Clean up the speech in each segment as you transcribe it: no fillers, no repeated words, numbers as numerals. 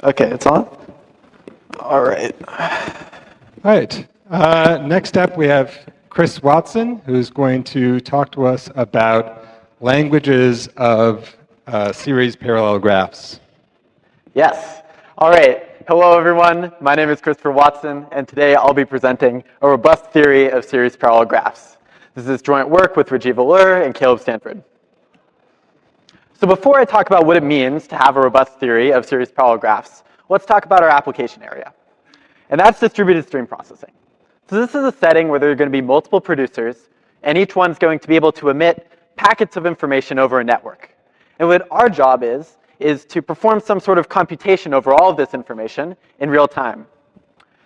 Okay, it's on? All right. All right. Next up, we have Chris Watson, who's going to talk to us about languages of series parallel graphs. Yes. All right. Hello, everyone. My name is Christopher Watson, and today I'll be presenting a robust theory of series parallel graphs. This is joint work with Rajeev Alur and Caleb Stanford. So before I talk about what it means to have a robust theory of series parallel graphs, let's talk about our application area. And that's distributed stream processing. So this is a setting where there are going to be multiple producers, and each one's going to be able to emit packets of information over a network. And what our job is to perform some sort of computation over all of this information in real time.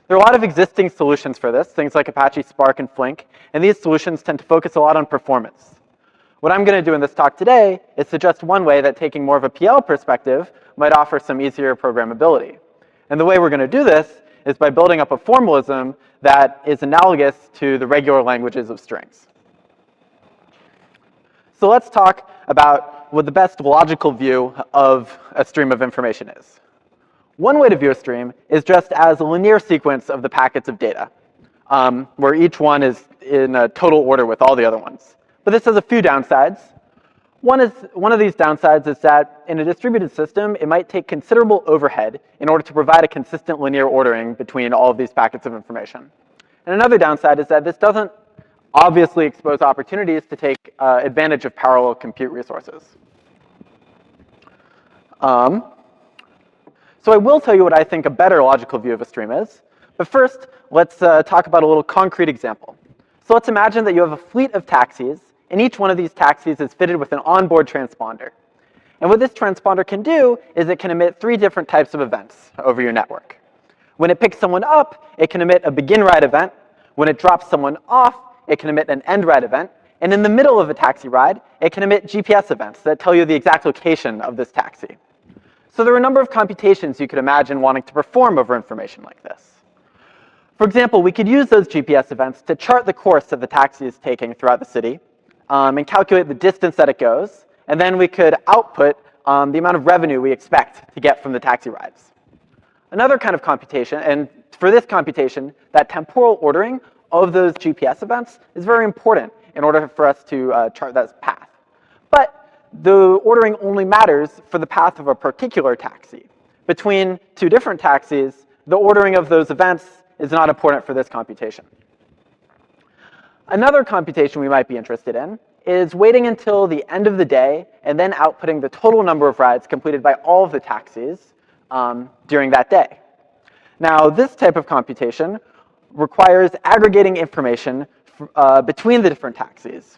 There are a lot of existing solutions for this, things like Apache Spark and Flink, and these solutions tend to focus a lot on performance. What I'm going to do in this talk today is suggest one way that taking more of a PL perspective might offer some easier programmability. And the way we're going to do this is by building up a formalism that is analogous to the regular languages of strings. So let's talk about what the best logical view of a stream of information is. One way to view a stream is just as a linear sequence of the packets of data, where each one is in a total order with all the other ones. But this has a few downsides. One of these downsides is that in a distributed system, it might take considerable overhead in order to provide a consistent linear ordering between all of these packets of information. And another downside is that this doesn't obviously expose opportunities to take advantage of parallel compute resources. So I will tell you what I think a better logical view of a stream is. But first, let's talk about a little concrete example. So let's imagine that you have a fleet of taxis, and each one of these taxis is fitted with an onboard transponder. And what this transponder can do is it can emit 3 different types of events over your network. When it picks someone up, it can emit a begin ride event. When it drops someone off, it can emit an end ride event. And in the middle of a taxi ride, it can emit GPS events that tell you the exact location of this taxi. So there are a number of computations you could imagine wanting to perform over information like this. For example, we could use those GPS events to chart the course that the taxi is taking throughout the city, and calculate the distance that it goes, and then we could output the amount of revenue we expect to get from the taxi rides. Another kind of computation, and for this computation, that temporal ordering of those GPS events is very important in order for us to chart that path. But the ordering only matters for the path of a particular taxi. Between 2 different taxis, the ordering of those events is not important for this computation. Another computation we might be interested in is waiting until the end of the day and then outputting the total number of rides completed by all of the taxis during that day. Now, this type of computation requires aggregating information between the different taxis.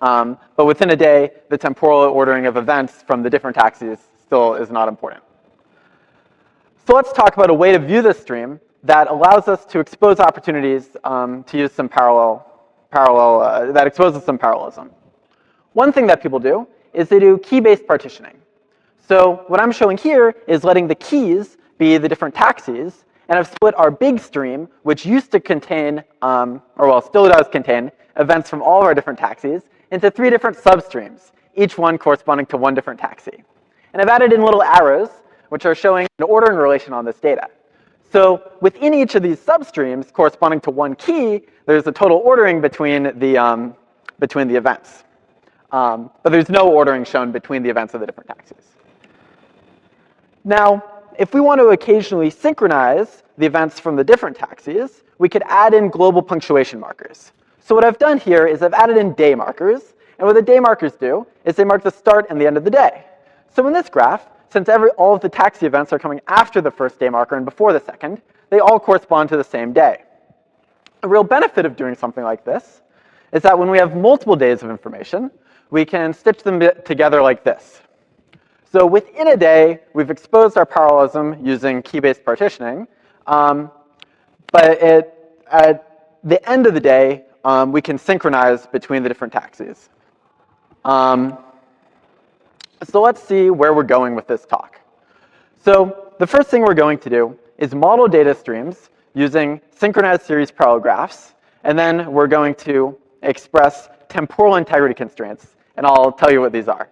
But within a day, the temporal ordering of events from the different taxis still is not important. So let's talk about a way to view this stream that allows us to expose opportunities to use some that exposes some parallelism. One thing that people do is they do key-based partitioning. So what I'm showing here is letting the keys be the different taxis, and I've split our big stream, which used to contain, still does contain, events from all of our different taxis, into 3 different substreams, each one corresponding to 1 different taxi. And I've added in little arrows, which are showing an ordering relation on this data. So within each of these substreams, corresponding to 1 key, there's a total ordering between the events. But there's no ordering shown between the events of the different taxis. Now, if we want to occasionally synchronize the events from the different taxis, we could add in global punctuation markers. So what I've done here is I've added in day markers. And what the day markers do is they mark the start and the end of the day. So in this graph, since all of the taxi events are coming after the first day marker and before the second, they all correspond to the same day. A real benefit of doing something like this is that when we have multiple days of information, we can stitch them together like this. So within a day, we've exposed our parallelism using key-based partitioning, but at the end of the day, we can synchronize between the different taxis. So let's see where we're going with this talk. So the first thing we're going to do is model data streams using synchronized series parallel graphs, and then we're going to express temporal integrity constraints, and I'll tell you what these are.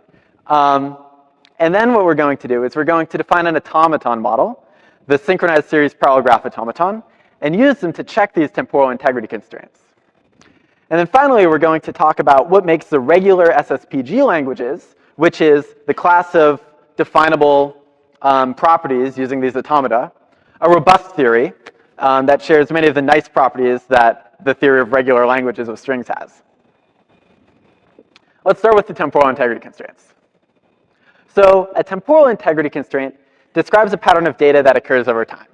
And then what we're going to do is we're going to define an automaton model, the synchronized series parallel graph automaton, and use them to check these temporal integrity constraints. And then finally, we're going to talk about what makes the regular SSPG languages, which is the class of definable properties using these automata, a robust theory that shares many of the nice properties that the theory of regular languages with strings has. Let's start with the temporal integrity constraints. So a temporal integrity constraint describes a pattern of data that occurs over time.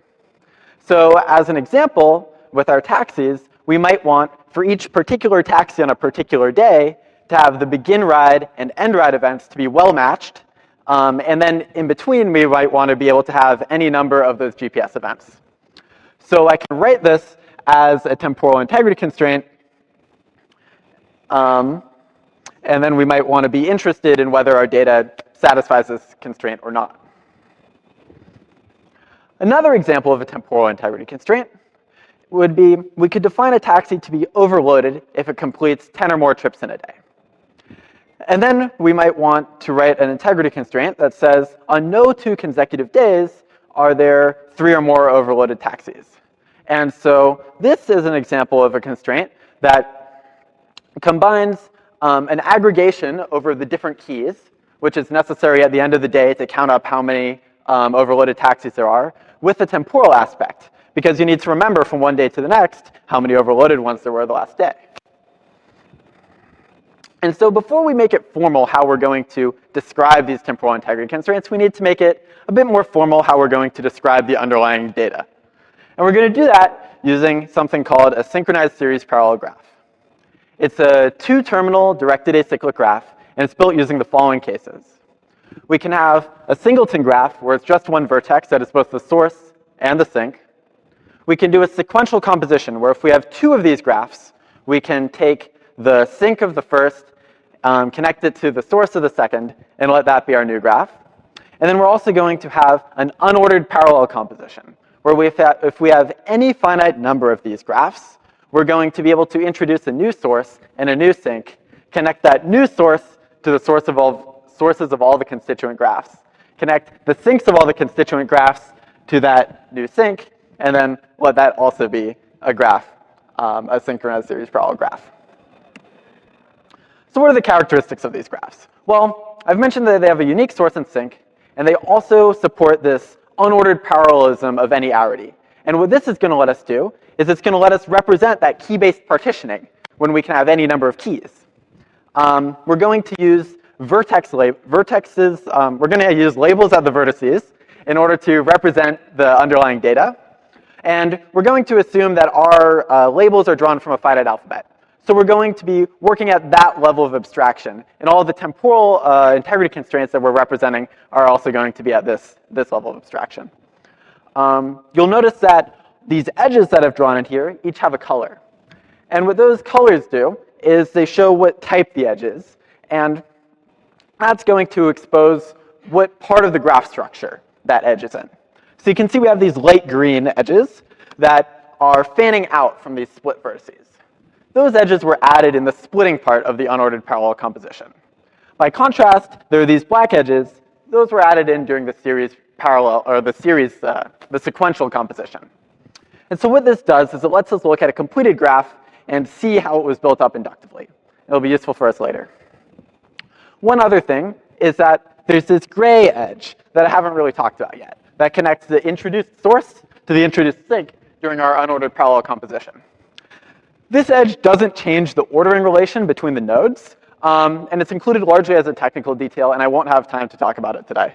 So as an example, with our taxis, we might want, for each particular taxi on a particular day, to have the begin ride and end ride events to be well matched. And then in between, we might want to be able to have any number of those GPS events. So I can write this as a temporal integrity constraint. And then we might want to be interested in whether our data satisfies this constraint or not. Another example of a temporal integrity constraint would be, we could define a taxi to be overloaded if it completes 10 or more trips in a day. And then we might want to write an integrity constraint that says, on no 2 consecutive days are there 3 or more overloaded taxis. And so this is an example of a constraint that combines an aggregation over the different keys, which is necessary at the end of the day to count up how many overloaded taxis there are, with a temporal aspect, because you need to remember from one day to the next how many overloaded ones there were the last day. And so before we make it formal how we're going to describe these temporal integrity constraints, we need to make it a bit more formal how we're going to describe the underlying data. And we're going to do that using something called a synchronized series parallel graph. It's a 2-terminal directed acyclic graph, and it's built using the following cases. We can have a singleton graph where it's just one vertex that is both the source and the sink. We can do a sequential composition where if we have 2 of these graphs, we can take the sink of the first, connect it to the source of the second, and let that be our new graph. And then we're also going to have an unordered parallel composition, where if we have any finite number of these graphs, we're going to be able to introduce a new source and a new sink, connect that new source to the sources of all the constituent graphs, connect the sinks of all the constituent graphs to that new sink, and then let that also be a graph, a synchronized series parallel graph. So what are the characteristics of these graphs? Well, I've mentioned that they have a unique source and sink, and they also support this unordered parallelism of any arity. And what this is going to let us do is it's going to let us represent that key-based partitioning when we can have any number of keys. We're going to use we're going to use labels at the vertices in order to represent the underlying data. And we're going to assume that our labels are drawn from a finite alphabet. So we're going to be working at that level of abstraction. And all of the temporal integrity constraints that we're representing are also going to be at this level of abstraction. You'll notice that these edges that I've drawn in here each have a color. And what those colors do is they show what type the edge is. And that's going to expose what part of the graph structure that edge is in. So you can see we have these light green edges that are fanning out from these split vertices. Those edges were added in the splitting part of the unordered parallel composition. By contrast, there are these black edges. Those were added in during the series parallel, or the sequential composition. And so what this does is it lets us look at a completed graph and see how it was built up inductively. It'll be useful for us later. One other thing is that there's this gray edge that I haven't really talked about yet that connects the introduced source to the introduced sink during our unordered parallel composition. This edge doesn't change the ordering relation between the nodes, and it's included largely as a technical detail, and I won't have time to talk about it today.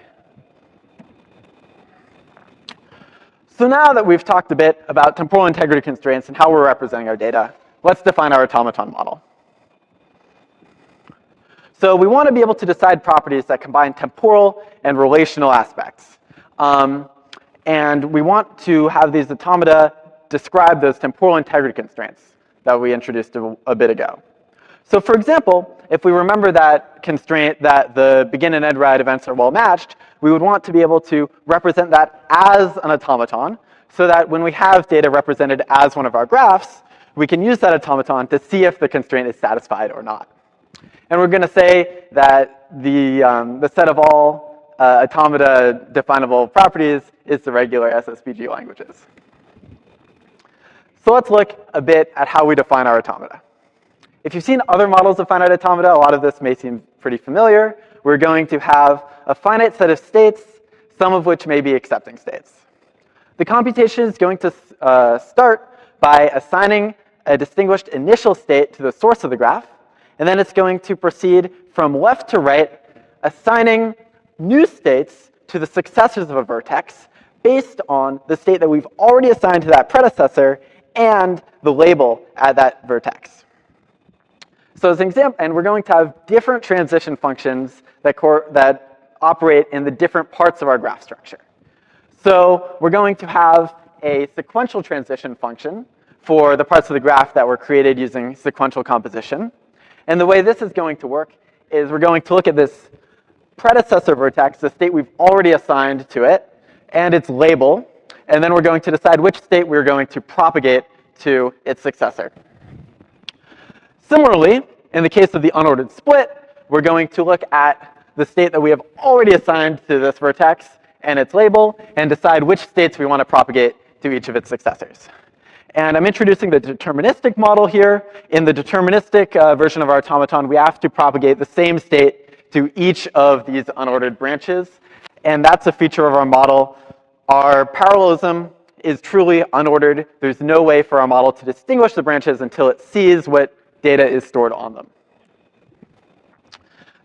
So now that we've talked a bit about temporal integrity constraints and how we're representing our data, let's define our automaton model. So we want to be able to decide properties that combine temporal and relational aspects. And we want to have these automata describe those temporal integrity constraints that we introduced a bit ago. So for example, if we remember that constraint that the begin and end ride events are well matched, we would want to be able to represent that as an automaton so that when we have data represented as one of our graphs, we can use that automaton to see if the constraint is satisfied or not. And we're going to say that the set of all automata definable properties is the regular SSPG languages. So let's look a bit at how we define our automata. If you've seen other models of finite automata, a lot of this may seem pretty familiar. We're going to have a finite set of states, some of which may be accepting states. The computation is going to start by assigning a distinguished initial state to the source of the graph, and then it's going to proceed from left to right, assigning new states to the successors of a vertex based on the state that we've already assigned to that predecessor and the label at that vertex. So as an example, and we're going to have different transition functions that operate in the different parts of our graph structure. So we're going to have a sequential transition function for the parts of the graph that were created using sequential composition. And the way this is going to work is we're going to look at this predecessor vertex, the state we've already assigned to it, and its label. And then we're going to decide which state we're going to propagate to its successor. Similarly, in the case of the unordered split, we're going to look at the state that we have already assigned to this vertex and its label, and decide which states we want to propagate to each of its successors. And I'm introducing the deterministic model here. In the deterministic version of our automaton, we have to propagate the same state to each of these unordered branches. And that's a feature of our model. Our parallelism is truly unordered. There's no way for our model to distinguish the branches until it sees what data is stored on them.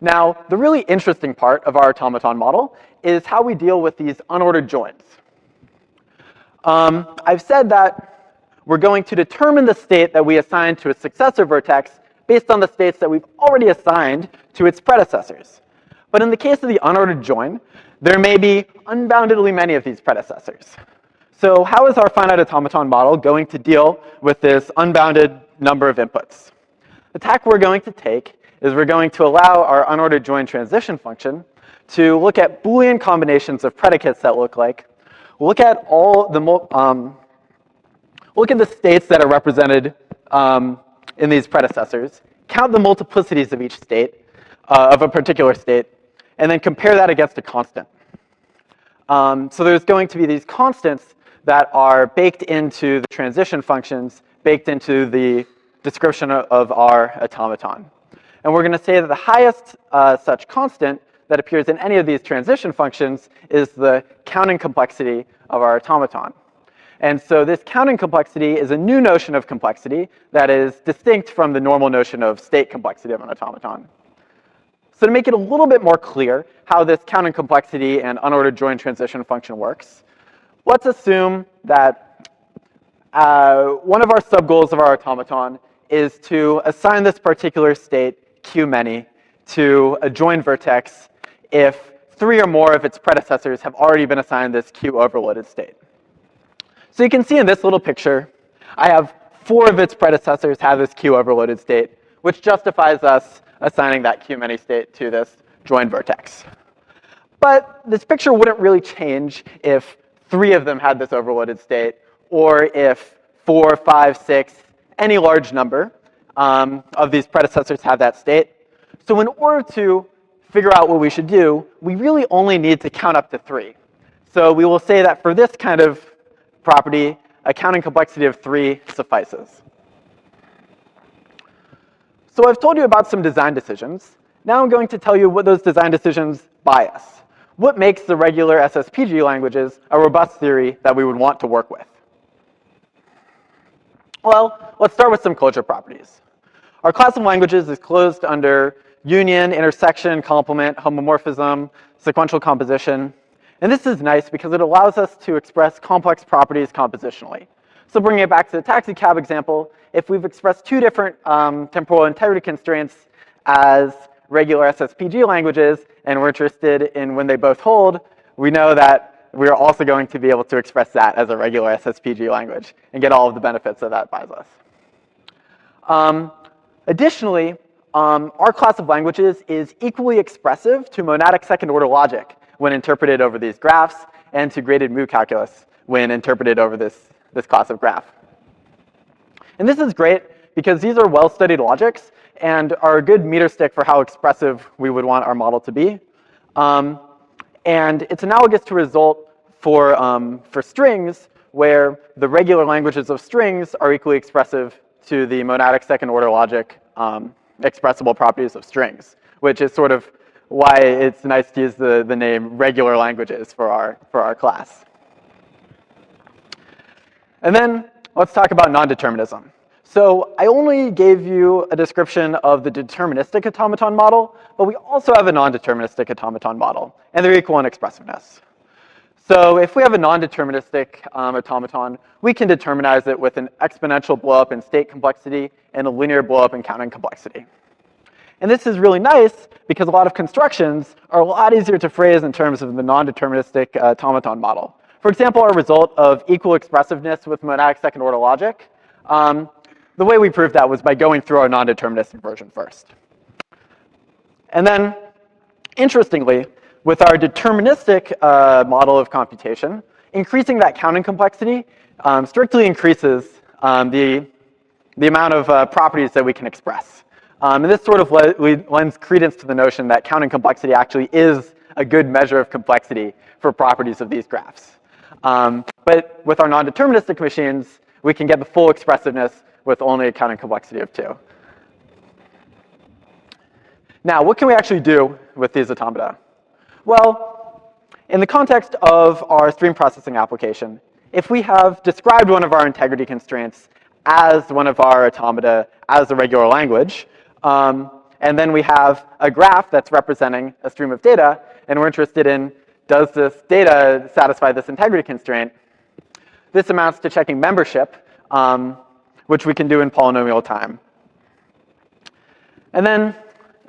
Now, the really interesting part of our automaton model is how we deal with these unordered joins. I've said that we're going to determine the state that we assign to a successor vertex based on the states that we've already assigned to its predecessors. But in the case of the unordered join, there may be unboundedly many of these predecessors. So how is our finite automaton model going to deal with this unbounded number of inputs? The tack we're going to take is we're going to allow our unordered join transition function to look at Boolean combinations of predicates that look like. Look at all the look at the states that are represented in these predecessors. Count the multiplicities of each state, of a particular state, and then compare that against a constant. So there's going to be these constants that are baked into the transition functions, baked into the description of our automaton. And we're going to say that the highest such constant that appears in any of these transition functions is the counting complexity of our automaton. And so this counting complexity is a new notion of complexity that is distinct from the normal notion of state complexity of an automaton. So to make it a little bit more clear how this counting complexity and unordered join transition function works, let's assume that one of our subgoals of our automaton is to assign this particular state, q many, to a join vertex if 3 or more of its predecessors have already been assigned this q overloaded state. So you can see in this little picture, I have 4 of its predecessors have this q overloaded state, which justifies us assigning that q many state to this join vertex. But this picture wouldn't really change if 3 of them had this overloaded state, or if 4, 5, 6, any large number of these predecessors have that state. So in order to figure out what we should do, we really only need to count up to 3. So we will say that for this kind of property, a counting complexity of 3 suffices. So I've told you about some design decisions. Now I'm going to tell you what those design decisions buy us. What makes the regular SSPG languages a robust theory that we would want to work with? Well, let's start with some closure properties. Our class of languages is closed under union, intersection, complement, homomorphism, sequential composition. And this is nice because it allows us to express complex properties compositionally. So bringing it back to the taxi cab example, if we've expressed 2 different temporal integrity constraints as regular SSPG languages, and we're interested in when they both hold, we know that we're also going to be able to express that as a regular SSPG language and get all of the benefits that that buys us. Additionally, our class of languages is equally expressive to monadic second-order logic when interpreted over these graphs, and to graded mu calculus when interpreted over this class of graph. And this is great because these are well-studied logics and are a good meter stick for how expressive we would want our model to be. And it's analogous to a result for strings, where the regular languages of strings are equally expressive to the monadic second-order logic expressible properties of strings, which is sort of why it's nice to use the name regular languages for our class. And then let's talk about nondeterminism. So I only gave you a description of the deterministic automaton model, but we also have a nondeterministic automaton model, and they're equal in expressiveness. So if we have a nondeterministic automaton, we can determinize it with an exponential blowup in state complexity and a linear blowup in counting complexity. And this is really nice because a lot of constructions are a lot easier to phrase in terms of the nondeterministic automaton model. For example, our result of equal expressiveness with monadic second-order logic, the way we proved that was by going through our nondeterministic version first. And then, interestingly, with our deterministic model of computation, increasing that counting complexity strictly increases the amount of properties that we can express. And this sort of lends credence to the notion that counting complexity actually is a good measure of complexity for properties of these graphs. But with our non-deterministic machines, we can get the full expressiveness with only a counting complexity of 2. Now, what can we actually do with these automata? Well, in the context of our stream processing application, if we have described one of our integrity constraints as one of our automata as a regular language, and then we have a graph that's representing a stream of data, and we're interested in, does this data satisfy this integrity constraint? This amounts to checking membership, which we can do in polynomial time. And then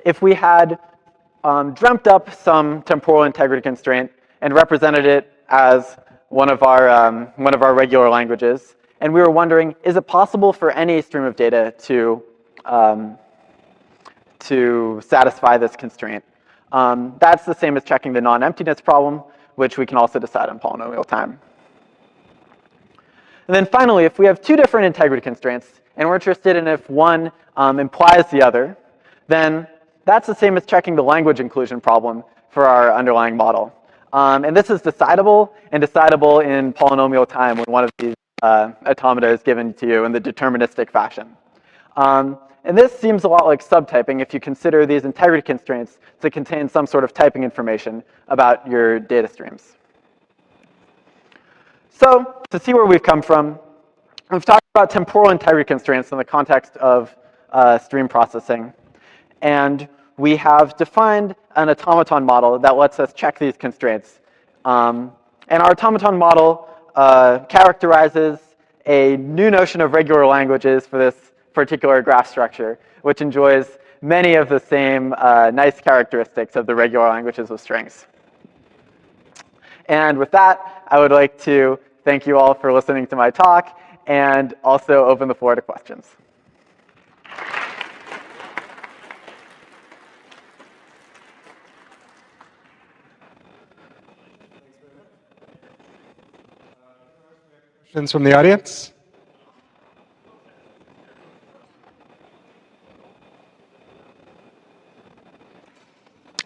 if we had dreamt up some temporal integrity constraint and represented it as one of our regular languages, and we were wondering, is it possible for any stream of data to satisfy this constraint? That's the same as checking the non-emptiness problem, which we can also decide in polynomial time. And then finally, if we have 2 different integrity constraints, and we're interested in if one implies the other, then that's the same as checking the language inclusion problem for our underlying model. And this is decidable, and decidable in polynomial time when one of these automata is given to you in the deterministic fashion. And this seems a lot like subtyping if you consider these integrity constraints to contain some sort of typing information about your data streams. So to see where we've come from, we've talked about temporal integrity constraints in the context of stream processing. And we have defined an automaton model that lets us check these constraints. And our automaton model characterizes a new notion of regular languages for this particular graph structure, which enjoys many of the same nice characteristics of the regular languages of strings. And with that, I would like to thank you all for listening to my talk and also open the floor to questions. Questions from the audience?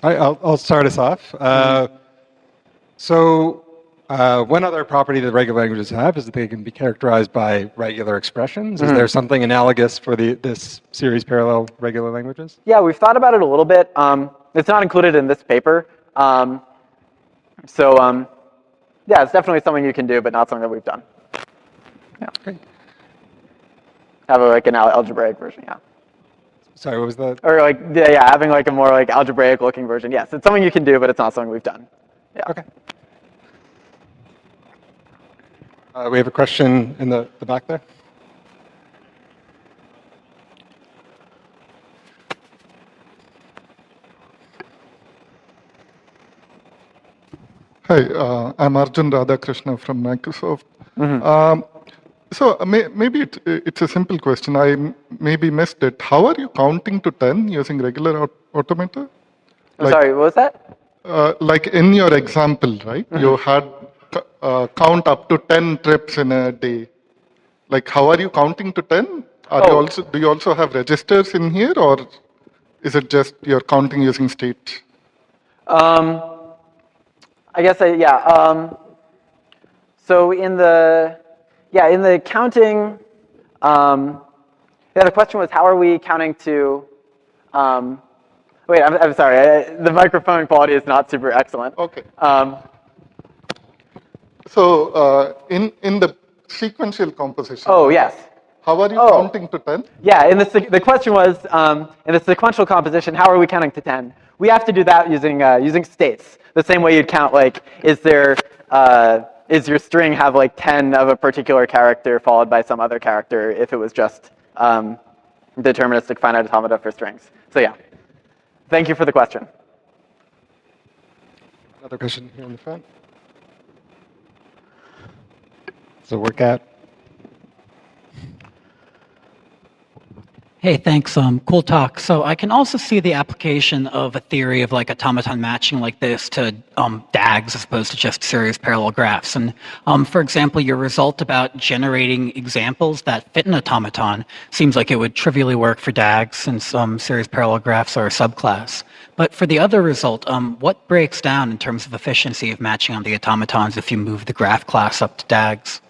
I'll start us off. One other property that regular languages have is that they can be characterized by regular expressions. Is there something analogous for this series parallel regular languages? Yeah, we've thought about it a little bit. It's not included in this paper. Yeah, it's definitely something you can do, but not something that we've done. Yeah. Great. Have an algebraic version, yeah. Sorry, what was that? Or yeah, having a more algebraic looking version. Yes, it's something you can do, but it's not something we've done. Yeah. Okay. We have a question in the back there. Hi, I'm Arjun Radhakrishna from Microsoft. So maybe it's a simple question. I maybe missed it. How are you counting to 10 using regular automata? I'm sorry, what was that? Like in your example, right? You had count up to 10 trips in a day. Like, how are you counting to 10? Do you also have registers in here, or is it just you're counting using state? I guess yeah. So in the counting, the question was how are we counting to? Wait, I'm sorry. The microphone quality is not super excellent. Okay. So in the sequential composition. Oh yes. How are you Oh. counting to 10? Yeah, and the question was, in the sequential composition, how are we counting to 10? We have to do that using states. The same way you'd count, like, is your string have like 10 of a particular character followed by some other character if it was just deterministic finite automata for strings. So yeah, thank you for the question. Another question here in the front. So work out. Hey, thanks. Cool talk. So I can also see the application of a theory of like automaton matching like this to DAGs as opposed to just series parallel graphs. And for example, your result about generating examples that fit an automaton seems like it would trivially work for DAGs since series parallel graphs are a subclass. But for the other result, what breaks down in terms of efficiency of matching on the automatons if you move the graph class up to DAGs?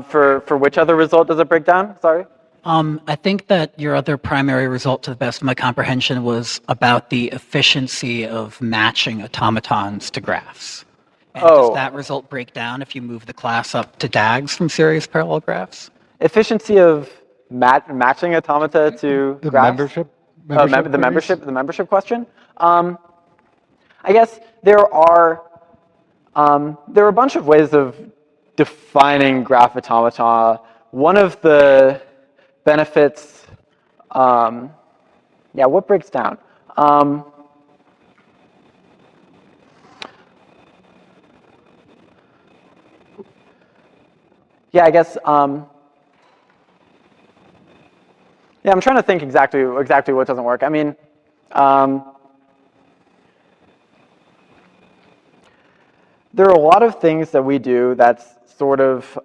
For which other result does it break down? Sorry. I think that your other primary result, to the best of my comprehension, was about the efficiency of matching automatons to graphs. And does that result break down if you move the class up to DAGs from series parallel graphs? Efficiency of matching automata to The graphs? membership The membership question. I guess there are a bunch of ways of defining graph automata. One of the benefits, what breaks down? I guess, I'm trying to think exactly what doesn't work. I mean, there are a lot of things that we do that's sort of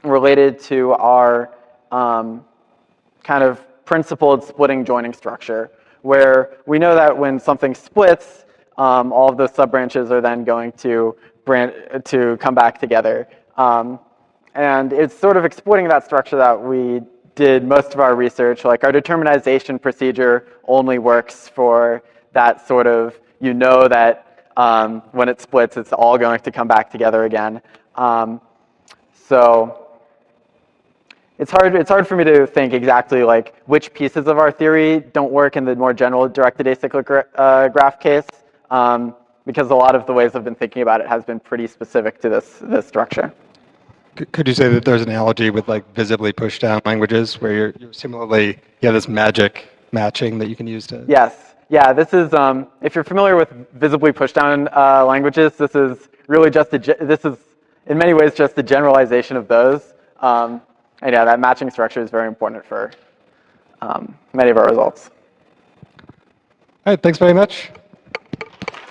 related to our kind of principled splitting joining structure, where we know that when something splits, all of those subbranches are then going to come back together. And it's sort of exploiting that structure that we did most of our research. Like our determinization procedure only works for that sort of, that when it splits, it's all going to come back together again. So it's hard for me to think exactly like which pieces of our theory don't work in the more general directed acyclic graph case, because a lot of the ways I've been thinking about it has been pretty specific to this structure. Could you say that there's an analogy with like visibly pushed down languages where you're similarly, this magic matching that you can use to... Yes. Yeah, this is, if you're familiar with visibly pushed down languages, this is really this is in many ways just a generalization of those. And yeah, that matching structure is very important for many of our results. All right, thanks very much.